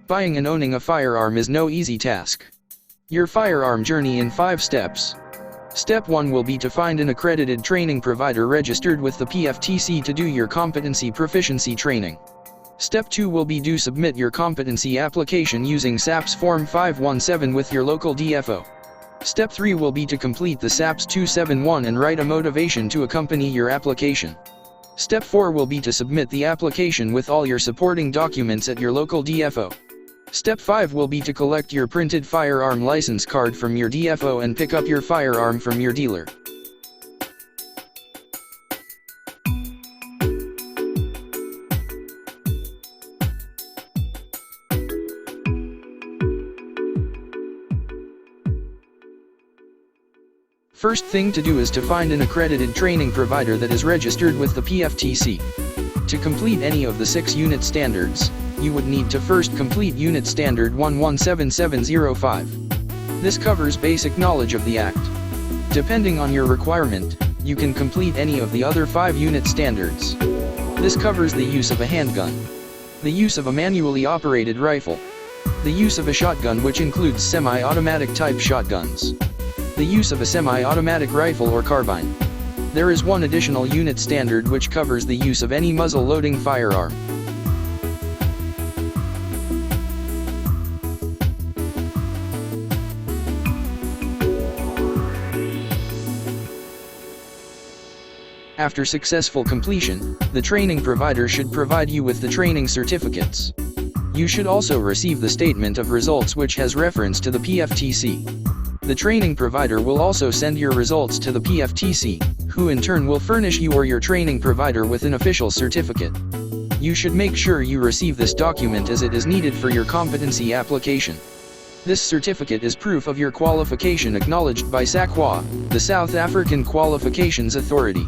Buying and owning a firearm is no easy task. Your firearm journey in 5 steps. Step 1 will be to find an accredited training provider registered with the PFTC to do your competency proficiency training. Step 2 will be to submit your competency application using SAPS Form 517 with your local DFO. Step 3 will be to complete the SAPS 271 and write a motivation to accompany your application. Step 4 will be to submit the application with all your supporting documents at your local DFO. Step 5 will be to collect your printed firearm license card from your DFO and pick up your firearm from your dealer. First thing to do is to find an accredited training provider that is registered with the PFTC. To complete any of the 6 unit standards, you would need to first complete Unit Standard 117705. This covers basic knowledge of the Act. Depending on your requirement, you can complete any of the other 5 unit standards. This covers the use of a handgun, the use of a manually operated rifle, the use of a shotgun which includes semi-automatic type shotguns, the use of a semi-automatic rifle or carbine. There is one additional unit standard which covers the use of any muzzle-loading firearm. After successful completion, the training provider should provide you with the training certificates. You should also receive the statement of results which has reference to the PFTC. The training provider will also send your results to the PFTC, who in turn will furnish you or your training provider with an official certificate. You should make sure you receive this document as it is needed for your competency application. This certificate is proof of your qualification acknowledged by SAQA, the South African Qualifications Authority.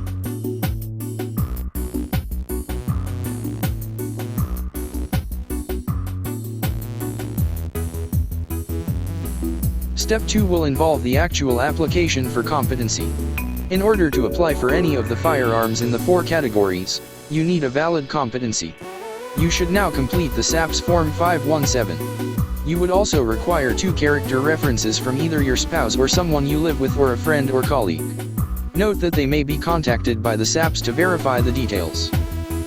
Step 2 will involve the actual application for competency. In order to apply for any of the firearms in the 4 categories, you need a valid competency. You should now complete the SAPS Form 517. You would also require 2 character references from either your spouse or someone you live with or a friend or colleague. Note that they may be contacted by the SAPS to verify the details.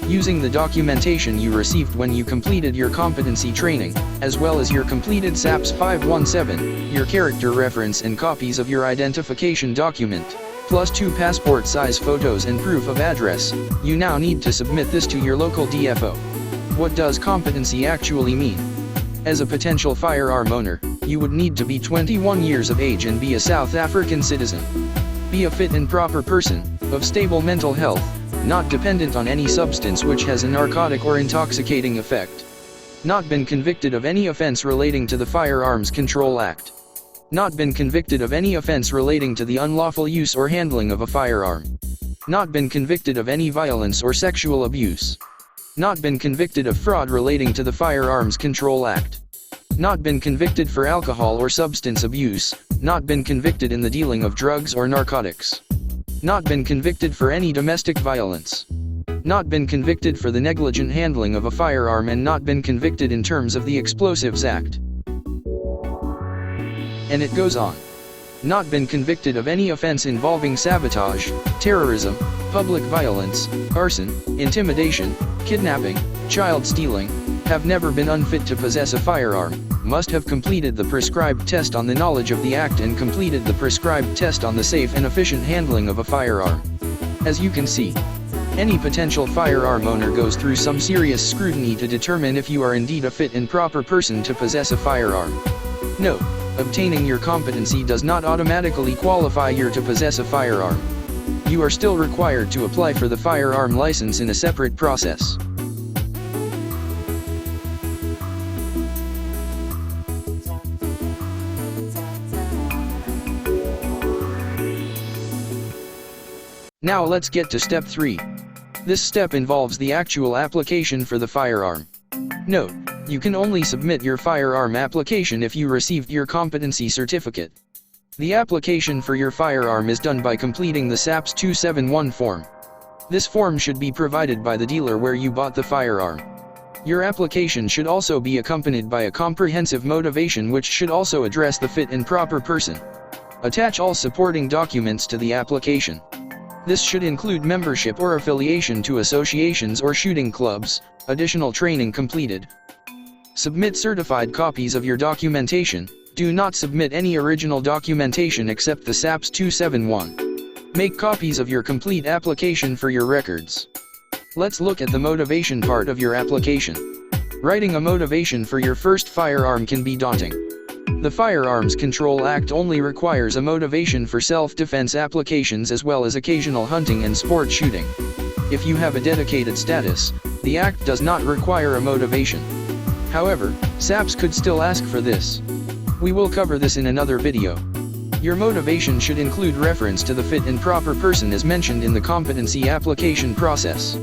Using the documentation you received when you completed your competency training, as well as your completed SAPS 517, your character reference and copies of your identification document, plus 2 passport size photos and proof of address, you now need to submit this to your local DFO. What does competency actually mean? As a potential firearm owner, you would need to be 21 years of age and be a South African citizen. Be a fit and proper person, of stable mental health, not dependent on any substance which has a narcotic or intoxicating effect. Not been convicted of any offense relating to the Firearms Control Act. Not been convicted of any offense relating to the unlawful use or handling of a firearm. Not been convicted of any violence or sexual abuse. Not been convicted of fraud relating to the Firearms Control Act. Not been convicted for alcohol or substance abuse. Not been convicted in the dealing of drugs or narcotics. Not been convicted for any domestic violence. Not been convicted for the negligent handling of a firearm and not been convicted in terms of the Explosives Act. And it goes on. Not been convicted of any offense involving sabotage, terrorism, public violence, arson, intimidation, kidnapping, child stealing, have never been unfit to possess a firearm, must have completed the prescribed test on the knowledge of the Act and completed the prescribed test on the safe and efficient handling of a firearm. As you can see, any potential firearm owner goes through some serious scrutiny to determine if you are indeed a fit and proper person to possess a firearm. Note: obtaining your competency does not automatically qualify you to possess a firearm. You are still required to apply for the firearm license in a separate process. Now let's get to step 3. This step involves the actual application for the firearm. Note: you can only submit your firearm application if you received your competency certificate. The application for your firearm is done by completing the SAPS 271 form. This form should be provided by the dealer where you bought the firearm. Your application should also be accompanied by a comprehensive motivation which should also address the fit and proper person. Attach all supporting documents to the application. This should include membership or affiliation to associations or shooting clubs, additional training completed. Submit certified copies of your documentation. Do not submit any original documentation except the SAPS 271. Make copies of your complete application for your records. Let's look at the motivation part of your application. Writing a motivation for your first firearm can be daunting. The Firearms Control Act only requires a motivation for self-defense applications as well as occasional hunting and sport shooting. If you have a dedicated status, the Act does not require a motivation. However, SAPS could still ask for this. We will cover this in another video. Your motivation should include reference to the fit and proper person as mentioned in the competency application process.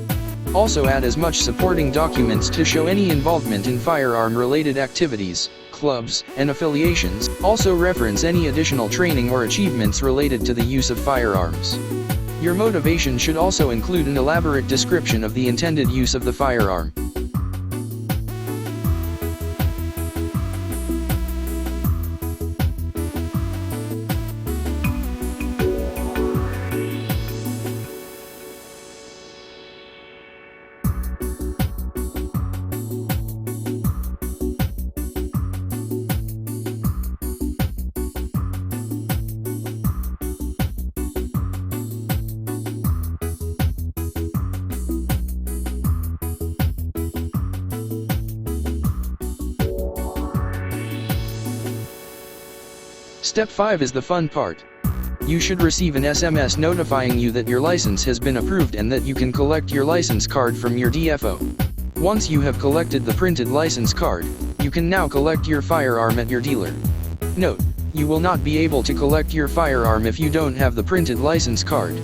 Also add as much supporting documents to show any involvement in firearm-related activities, clubs, and affiliations. Also reference any additional training or achievements related to the use of firearms. Your motivation should also include an elaborate description of the intended use of the firearm. Step 5 is the fun part. You should receive an SMS notifying you that your license has been approved and that you can collect your license card from your DFO. Once you have collected the printed license card, you can now collect your firearm at your dealer. Note, you will not be able to collect your firearm if you don't have the printed license card.